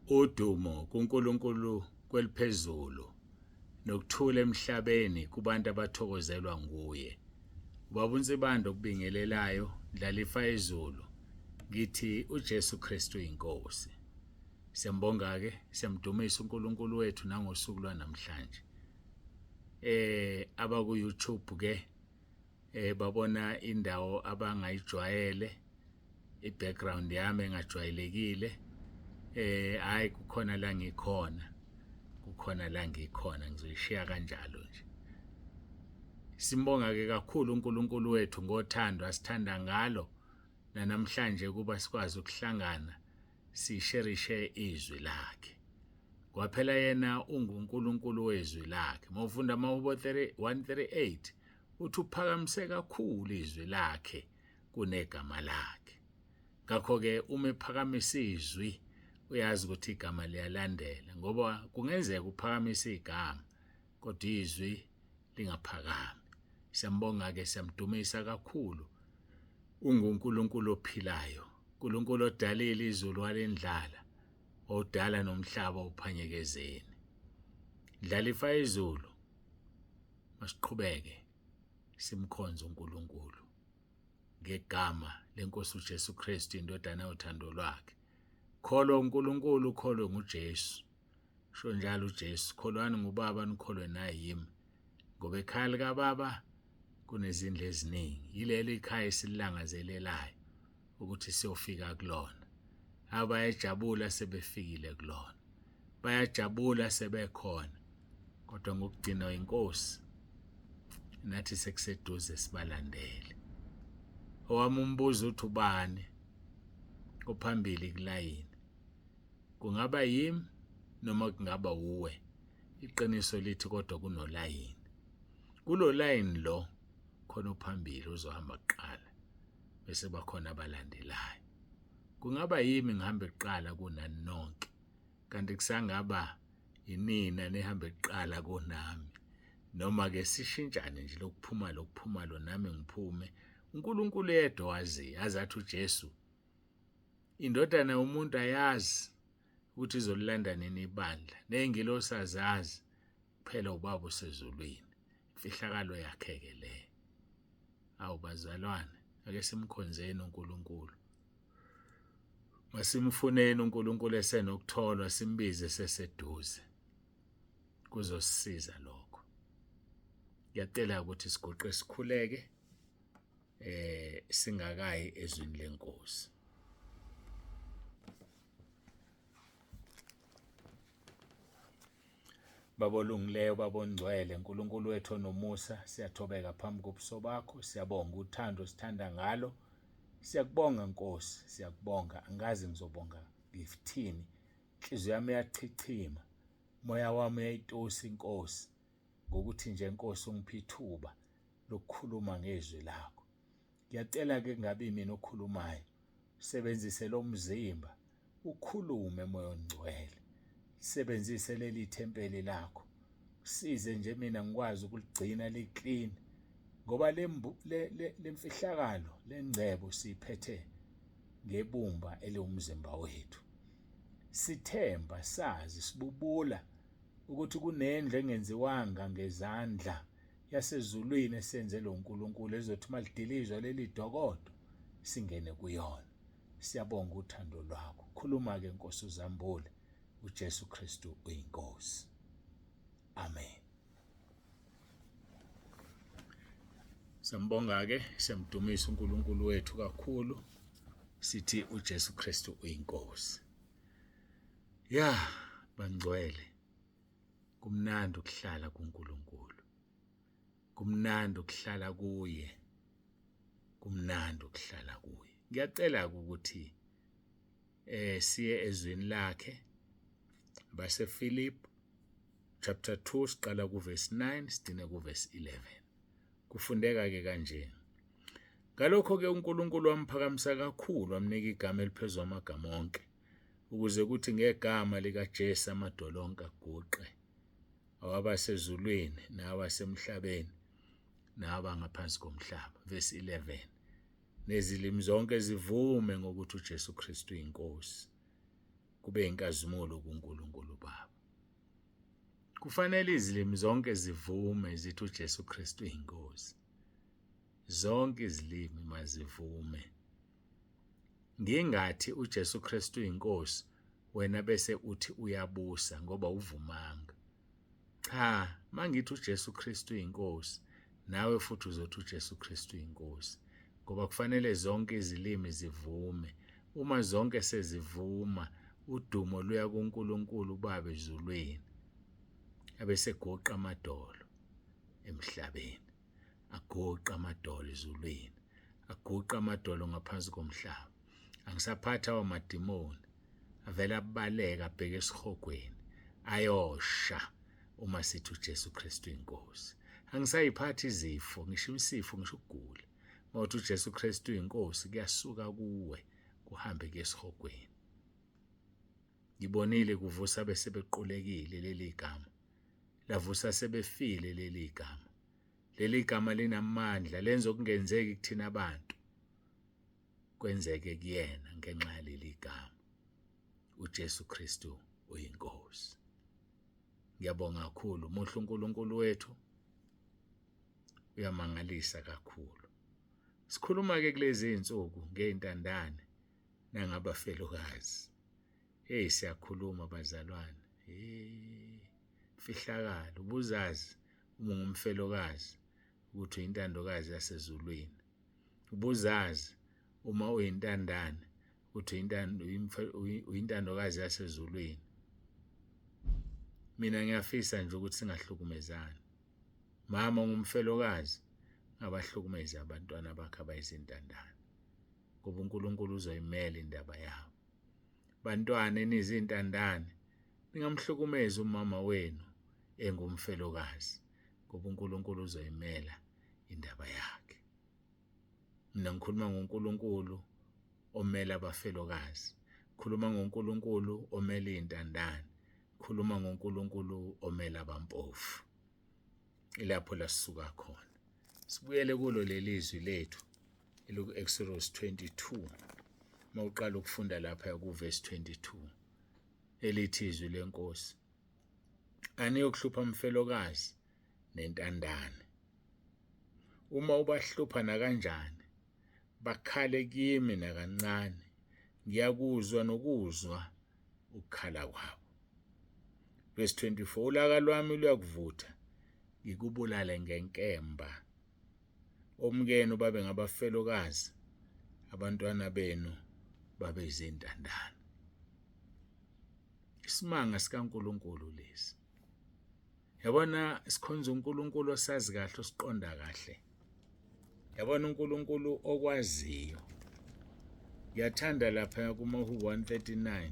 Udumo kuNkulunkulu kweliphezulu nokuthula emhlabeni kubantu abathokozelwa nguye. Ubaba uNsibando okubingelelayo dlalifa ezulu. Ngithi uJesu KRISTU inkosi. Siyambonga ke, siyamdumisa uNkulunkulu wethu nangosuku lwanamhlanje. Aba ku YouTube ke babona indawo abangayijwayele, i-background yami engajwayelekile. Hayi kukhona la ngikhona. Kukhona la ngikhona, ngizoyishiya kanjalo nje. Simbonga ke kakhulu uNkulunkulu wethu ngothando asithanda ngalo namhlanje kuba sikwazi ukuhlangana sisherishe izwi lakhe. Kwaphela yena unguNkulunkulu wezwi lakhe. Mawufunda Mahubo 138 uthi uphakamise kakhulu izwi lakhe kunegama lakhe. Ngakho ke uma ephakamisa izwi uyazi ukuthi igama liyalandela, ngoba kungenzeka uphakamise igama kodwa izwi lingaphakami. Siyambonga ke, siyamdumisa kakhulu. UnguNkulunkulu ophilayo, uNkulunkulu odalile izulu walendlala, odala nomhlaba uphanyekezeni. Dlalifa izulu. Masiqhubeke simkhonza uNkulunkulu ngegama lenkosi uJesu KRISTU indodana yothando lwakhe. Kholwa uNkulunkulu, kholwe nguJesu. Sho njalo uJesu, kholwani nguBaba nikholwe naye yimi. Ngoba ekhaya likaBaba kunezindlu eziningi. Yileli ikhaya esilangazelelayo ukuthi siyofika kulona. Abayajabula sebefikile kulona. Bayajabula sebekhona. Kodwa ngokugcina inkosi nathi sekuseduze sibalandele. Owami umbuzo uthi ubani ophambili kulayini? Kungaba yimi noma kungaba uwe. Iqiniso lithi kodwa kunolayini. Kulo line lo khona uphambili uzohamba kuqala bese bakhona abalandelayo. Kungaba yimi ngihamba kuqala kunani nonke, kanti kusangaba inina nehamba kuqala kunami. Noma ke sishintshane nje lokuphuma lo nami ngiphume. uNkulunkulu yedwa wazi, azathi uJesu indodana yomuntu ayazi ukuthi izolilanda nini ibandla. Ney'ngilosi azazi, kuphela uBaba osezulwini. Imfihlakalo yakhe ke le. Awu bazalwane, ake simkhonzeni uNkulunkulu. Masimfuneni uNkulunkulu esenokutholwa, simbize seseduze. Kuzosisiza lokho. Ngiyacela ukuthi sigoqe sikhuleke singakayi ezwini lenkosi. Baba olungileyo, Baba ongcwele, uNkulunkulu wethu onomusa, siyathobeka phambi kobuso bakho. Siyabonga uthando sithanda ngalo. Siyakubonga Nkosi, siyakubonga. Angazi ngizobonga ngikuthini. Inhliziyo yami iyachichima, moya wami uyayitosa Nkosi, ngokuthi nje Nkosi ungiphe ithuba lokukhuluma ngezwi lakho. Ngiyacela ke ngabe mina okhulumayo, usebenzise lo mzimba, ukhulume moya ongcwele. Sebenzise leli thempeli lakho. Usize nje mina ngikwazi ukuligcina liclean, ngoba lemfihlakalo lengcebo siphethe ngebumba eliwumzimba wethu. Sithemba, sazi, sibubula ukuthi kunendlu engenziwanga ngezandla yasezulwini esenze lo uNkulunkulu ezothi malidilizwa leli dokodo singene kuyona. Siyabonga uthando lwakho. Khuluma ke Nkosi uzambule. uJesu KRISTU uyinkosi. Amen. Sambonga ke, siyamdumisa uNkulunkulu wethu kakhulu. Sithi uJesu KRISTU uyinkosi. Ya, bangcwele. Kumnandi ukuhlala kuNkulunkulu. Kumnandi ukuhlala kuye. Kumnandi ukuhlala kuye. Ngiyacela ukuthi siye ezwini lakhe. Base Philippians chapter 2 siqala kuverse 9 sidine kuverse 11. Kufundeka ke kanje. Ngalokho ke uNkulunkulu wamphakamisa kakhulu, wamnika igama eliphezulu amagama onke, ukuze kuthi ngegama likaJesu amadolo onke aguqe, awabasezulwini nawasemhlabeni nawabangaphansi komhlaba. Verse 11. Nezilimi zonke zivume ngokuthi uJesu KRISTU inkosi. kube inkazimulo kuNkulunkulu Baba. Kufanele izilimi zonke zivume zithi uJesu Kristu uyinkosi. Zonke izilimi mazivume. Ngingathi uJesu Kristu uyinkosi wena bese uthi uyabusa ngoba uvumanga. Cha, mangithi uJesu Kristu uyinkosi nawe futhi uzothi uJesu Kristu uyinkosi ngoba kufanele zonke izilimi zivume. Uma zonke sezivuma udumo luya kuNkulunkulu Baba ezulwini. Abese goqa amadolo emhlabeni, agoqa amadolo ezulwini, agoqa amadolo ngaphansi komhlaba. Angisaphatha amadimoni avela abaleka abheke esihogweni ayosha uma sithi uJesu Kristu inkosi. Angisayiphathi izifo, ngisho isifo, ngisho ukugula. Ngoba uJesu Kristu inkosi kuyasuka kuwe kuhambe kesihogweni. Ngibonile kuvusa bese bequlekile leli gama. Lavusa sebefile leli gama. Leli gama linamandla lenza okungenzeki kuthina abantu kwenzeke kuyena ngenxa yaleli gama. uJesu Kristu uyinkosi. Ngiyabonga kakhulu, muhle uNkulunkulu wethu uyamangalisa kakhulu. Sikhuluma ke kulezi insuku ngeintandane nangabafelokazi. Siyakhuluma bazalwane. Fihlakala ubuzazi uma ungumfelokazi ukuthi uyintandokazi yasezulwini. Ubuzazi uma uyintandane ukuthi uyintandokazi yasezulwini. Mina ngiyafisa nje ukuthi singahlukumezani. Mama ungumfelokazi, ngabahlukumeze abantwana bakhe abayizintandane. Ngoba uNkulunkulu uzoyimela indaba yabo. Bantwana enizintandane, ningamhlukumeza umama wenu engumfelokazi. Ngoba uNkulunkulu uzoyimela indaba yakhe. Mina ngikhuluma ngoNkulunkulu omela abafelokazi. Khuluma ngoNkulunkulu omela izintandane. Khuluma ngoNkulunkulu omela abampofu. Ilapho lasisuka khona. Sibuyele kulo lelizwi lethu eloku Exodus 22. Mawuqala ukufunda lapha ku verse 22. Elithi izwi lenkosi. Aniyokuhlupha umfelokazi nentandane. Uma ubahlupha na kanjani, bakhale kimi nakancane. Ngiyakuzwa nokuzwa ukukhala kwabo. Verse 24. Ulaka lwami luyakuvutha, ngikubulale ngenkemba. Omkenu babe ngabafelokazi, abantwana benu babe izintandane. Isimanga sikaNkulunkulu lesi. Yabona sikhonza uNkulunkulu osazi kahle, osiqonda kahle. Yabona uNkulunkulu okwaziyo. Ngiyathanda lapha kuMahubo 139.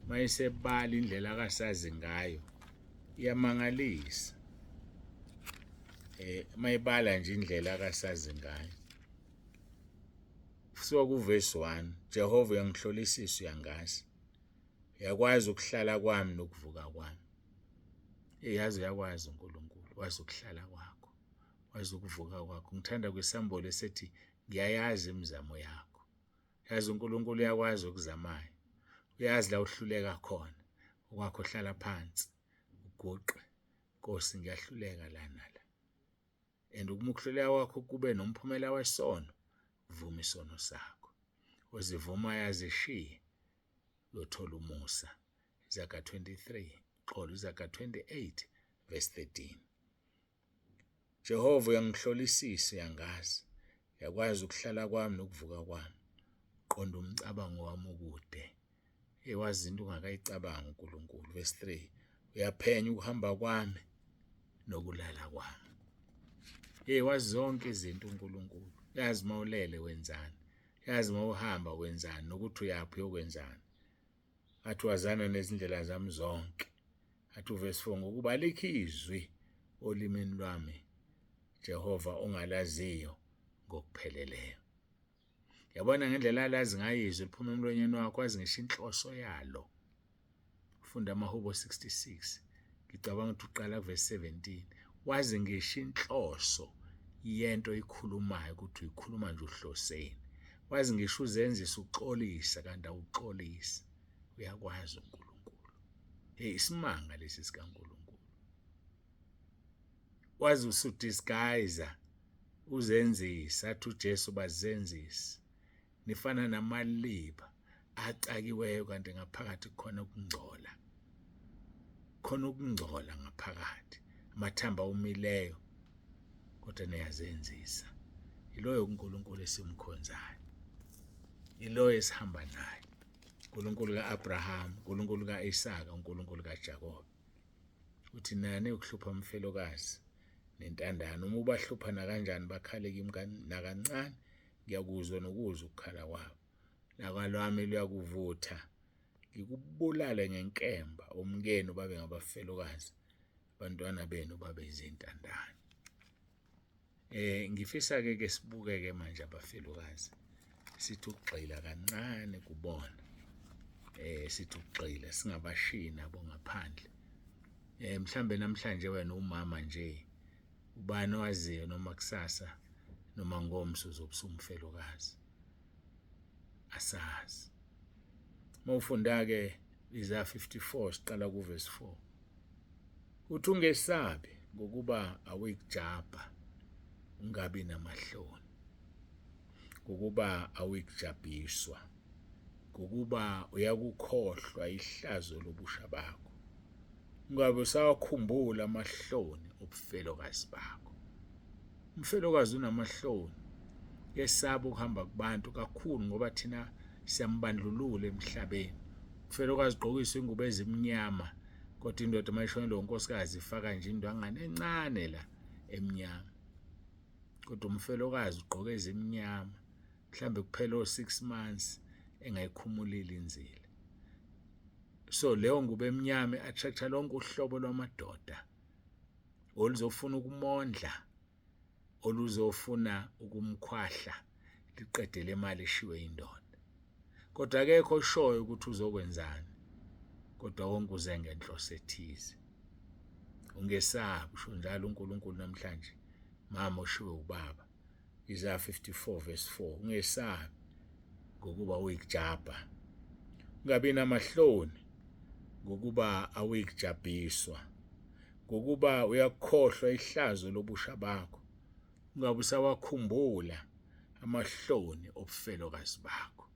Mayisebala indlela akasazi ngayo, iyamangalisa. Mayibala nje indlela akasazi ngayo. Kusuka kuverse 1. Jehova uyangihlolisisa, uyangazi. Uyakwazi ukuhlala kwami nokuvuka kwami. Yazi uyakwazi uNkulunkulu, wazi ukuhlala kwakho, wazi ukuvuka kwakho. Ngithanda kwisambolo esithi ngiyayazi imizamo yakho. Yazi uNkulunkulu uyakwazi ukuzamayo. Uyazi la uhluleka khona. Okwakho hlala phansi uguqe. Nkosi ngiyahluleka lana la. And ukumuhluleka kwakho kube nomphumela wesono, vuma isono sakho. Uzivuma yazishiye uyothola umusa. Izaga 23, xolo izaga 28 verse 13. Jehova uyangihlolisisa, uyangazi. Uyakwazi ukuhlala kwami nokuvuka kwami. Qonda umcabango wami ukude. Wazi into ungakayicabanga uNkulunkulu. Verse 3. Uyaphenya ukuhamba kwami nokulala kwami. Wazi zonke izinto uNkulunkulu. Yazi mawulele wenzani. Yazi mawuhamba wenzani nokuthi uyaphi yokwenzani. Athi wazana nezindlela zami zonke. Athi verse 4. Ngokuba alikho izwi olimini lwami Jehova ongalaziyo ngokupheleleyo. Yabona ngendlela alazi ngayizwi liphuma emlonyeni wakho, wazi ngisho inhloso yalo. Funda amaHubo 66. Ngicabanga ukuthi uqala verse 17. Wazi ngisho inhloso yento ikhulumayo ukuthi uyikhuluma nje uhloseni. Wazi ngisho uzenzisa uxolisa kanti awuxolisi. uyakwazi uNkulunkulu. Isimanga lesi sikaNkulunkulu. Wazi usudisguise uzenzisa athi uJesu bazenzisi. Nifana namaliba acakiweyo kanti ngaphakathi khona ukungcola. Khona ukungcola ngaphakathi. Amathamba umileyo kodwa niyazenzisa. Iloyo uNkulunkulu esimkhonzayo. Iloyo esihamba naye. uNkulunkulu kaAbraham, uNkulunkulu kaIsaka, uNkulunkulu kaJakobe. Uthi nani ukuhlupha umfelokazi nentandane. Uma ubahluphana kanjani bakhale kimi nakancane, ngiyakuzwa nokuzwa ukukhala kwabo. Nakwalwami luyakuvutha. Ngikubulale ngenkemba, umkenu babe ngabafelokazi, abantwana benu babe izintandane. Ngifisa ke sibuke manje abafelokazi. Sithi ukugxila kancane kubona. Sithi ukugxila singabashini abo ngaphandle. Mhlambe namhlanje wena umama nje ubani owaziyo noma kusasa noma ngomso uzobusa umfelokazi. Asazi. Mawufunda ke Isaiah 54 siqala ku verse 4. Uthi ungesabi ngokuba awuyikujabha, ungabi namahloni. Ngokuba awuyikujabhiswa. Ngokuba uyakukhohlwa ihlazo lobusha bakho. Ungabe usawakhumbula amahloni obufelokazi bakho. Umfelokazi unamahloni. Yesaba ukuhamba kubantu kakhulu ngoba thina siyambandlulula emhlabeni. Umfelokazi ugqokiswa ingubo ezimnyama kodwa indoda mayishonela unkosikazi ifaka nje indwangane encane la emnyama. Kodwa umfelokazi ugqoke ezimnyama. Mhlambe kuphela 6 months engayikhumulile inzilo. So leyo ngubo emnyama attracta lonke uhlobo lwamadoda oluzofuna ukumondla, oluzofuna ukumkhwahla liqedele imali eshiwe indoda. Kodwa akekho oshoyo ukuthi uzokwenzani. Kodwa wonke uze ngenhloso ethize. Ungesabi usho njalo uNkulunkulu namhlanje. Mama oshiwe ubaba. Isaiah 54 verse 4. Ungesabi ngokuba uyikujabha. Ungabi namahloni ngokuba awuyikujabhiswa. Ngokuba uyakhohlwa ihlazo lobusha bakho. Ungabe usawakhumbula amahloni obufelokazi bakho.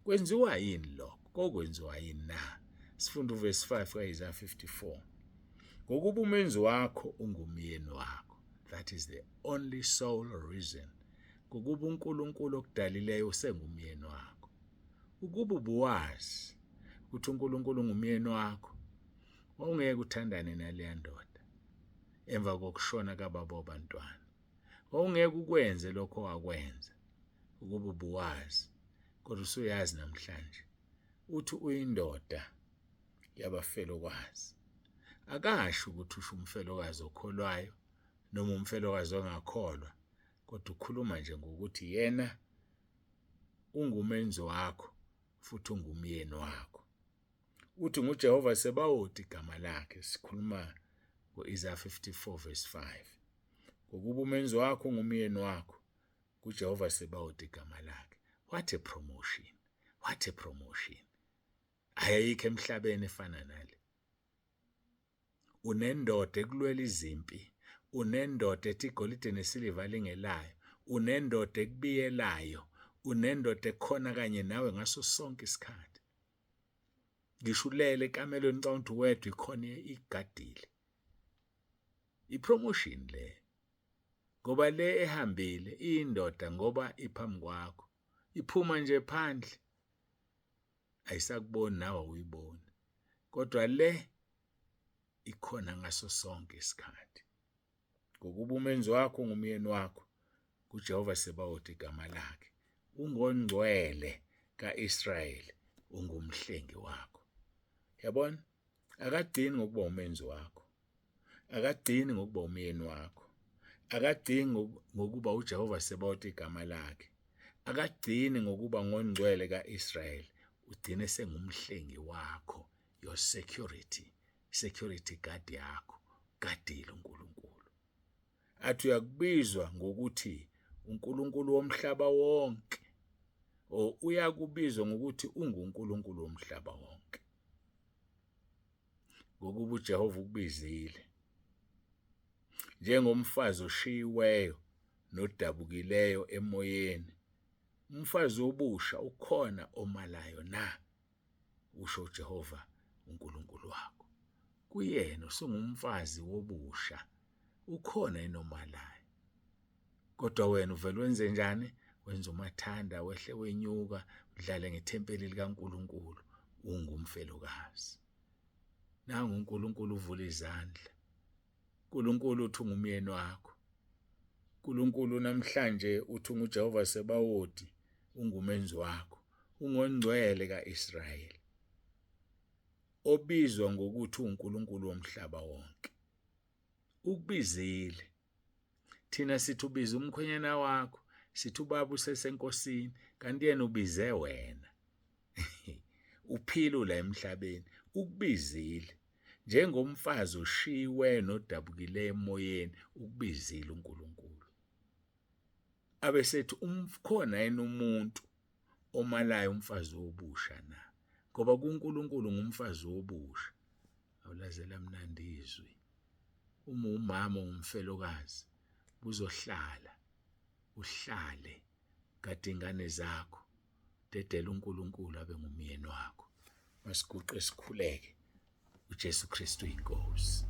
Kwenziwa yini lokho? Kokwenziwa yini na? Sifunda uverse 5 kaIsaiah 54. Ngokuba umenzi wakho ungumyeni wakho. That is the only sole reason. Ngokuba uNkulunkulu okudalileyo usengumyeni wakho. Ukuba ubuwazi ukuthi uNkulunkulu ungumyeni wakho, wawungeke uthandane naleya ndoda emva kokushona kababa wabantwana. Wawungeke ukwenze lokho wakwenza. Ukuba ubuwazi kodwa usuyazi namhlanje. Uthi uyindoda yabafelokazi. Akasho ukuthi usho umfelokazi okholwayo noma umfelokazi ongakholwa, kodwa ukhuluma nje ngokuthi yena ungumenzi wakho futhi ungumyeni wakho. Uthi nguJehova Sebawothi igama lakhe. Sikhuluma ngoIsaiah 54 verse 5. Ngokuba umenzi wakho ungumyeni wakho, kuJehova Sebawothi igama lakhe. What a promotion. What a promotion. Ayikho emhlabeni efana nale. Unendoda ekulwela izimpi. Unendoda ethi igolide nesiliva lingelayo. Unendoda ekubiyelayo. Unendoda ekhona kanye nawe ngaso sonke isikhathi. Ngisho ulele ekamelweni xa uthi wedwa ikhona igadile. Ipromotion le. Ngoba le ehambile indoda ngoba iphambi kwakho. Iphuma nje phandle. Ayisakuboni nawe uyibona. Kodwa le ikhona ngaso sonke isikhathi. Ngokuba umenzi wakho ungumyeni wakho, kuJehova Sebawothi igama lakhe. Ungongcwele kaIsrayeli, ungumhlengi wakho. Yabona? Akagcini ngokuba umenzi wakho. Akagcini ngokuba umyeni wakho. Akagcini ngokuba uJehova Sebawothi igama lakhe. Akagcini ngokuba ngongcwele kaIsrayeli. Ugcine sengumhlengi wakho, your security guard yakho. Gadile uNkulunkulu. Athi uyakubizwa ngokuthi uNkulunkulu womhlaba wonke. uyakubizwa ngokuthi unguNkulunkulu womhlaba wonke. Ngokuba uJehova ukubizile njengomfazi oshiyiweyo nodabukileyo emoyeni, umfazi wobusha ukhona omalayo na, usho uJehova uNkulunkulu wakho. Kuyena usungumfazi wobusha ukhona enomalayo. Kodwa wena uvela wenze njani? Wenza umathanda, wehle wenyuka, udlale ngethempeli likaNkulunkulu, ungumfelokazi. Nangu uNkulunkulu uvula izandla. uNkulunkulu uthi ungumyeni wakho. uNkulunkulu namhlanje uthi unguJehova Sebawoti, ungumenzi wakho, ungongcwele kaIsrayeli, obizwa ngokuthi uNkulunkulu womhlaba wonke. Ukubizile. Thina sithi ubiza umkhwenyana wakho, sithi ubaba usesenkosini, kanti yena ubize wena. Uphila la emhlabeni, ukubizile. Njengomfazi oshiyiwe nodabukileyo emoyeni, ukubizile uNkulunkulu. Abesethi umkhona yena umuntu omalayo umfazi wobusha na, ngoba kuNkulunkulu ngumfazi wobusha. Awulazela mnandi izwi. Uma umama ungumfelokazi, uzohlala uhlale kade ingane zakho, dedela uNkulunkulu abe ngumyeni wakho. Masiguqe sikhuleke. UJesu KRISTU Inkosi.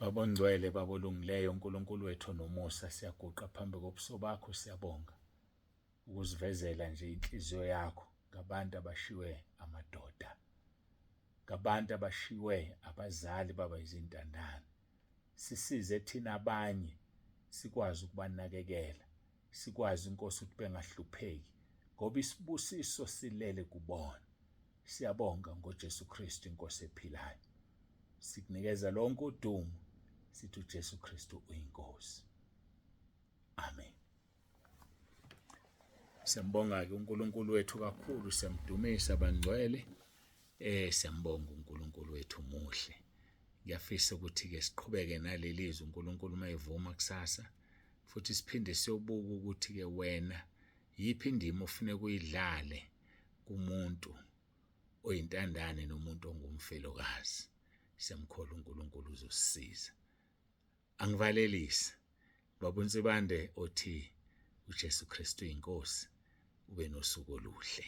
Babongcwele babolungileyo, uNkulunkulu wethu nomusa, siyaguqa phambi kobuso bakho, siyabonga ukuzivezela nje inhliziyo yakho ngabantu abashiwe amadoda, ngabantu abashiwe abazali baba izintandane. Sisize thina abanye sikwazi ukubanakekela, sikwazi Inkosi ukuthi bengahlupheki, ngoba isibusiso silele kubona. Siyabonga ngoJesu KRISTU Inkosi ephilayo. Sikunikeza lonke udumo, sithi uJesu KRISTU uyinkosi. Amen. Siyambonga-ke uNkulunkulu wethu kakhulu, siyamdumisa bangcwele. Siyambonga uNkulunkulu wethu muhle. Ngiyafisa ukuthi-ke siqhubeke naleli zwi uNkulunkulu mayevuma kusasa, futhi siphinde siyobuka ukuthi-ke wena yiphi indima ofune kuyidlale kumuntu oyintandane nomuntu ongumfelokazi. Siyamkholwa uNkulunkulu uzosisiza. Angivalelise. Baba uNsibande othi uJesu KRISTU Inkosi, ube nosuku oluhle.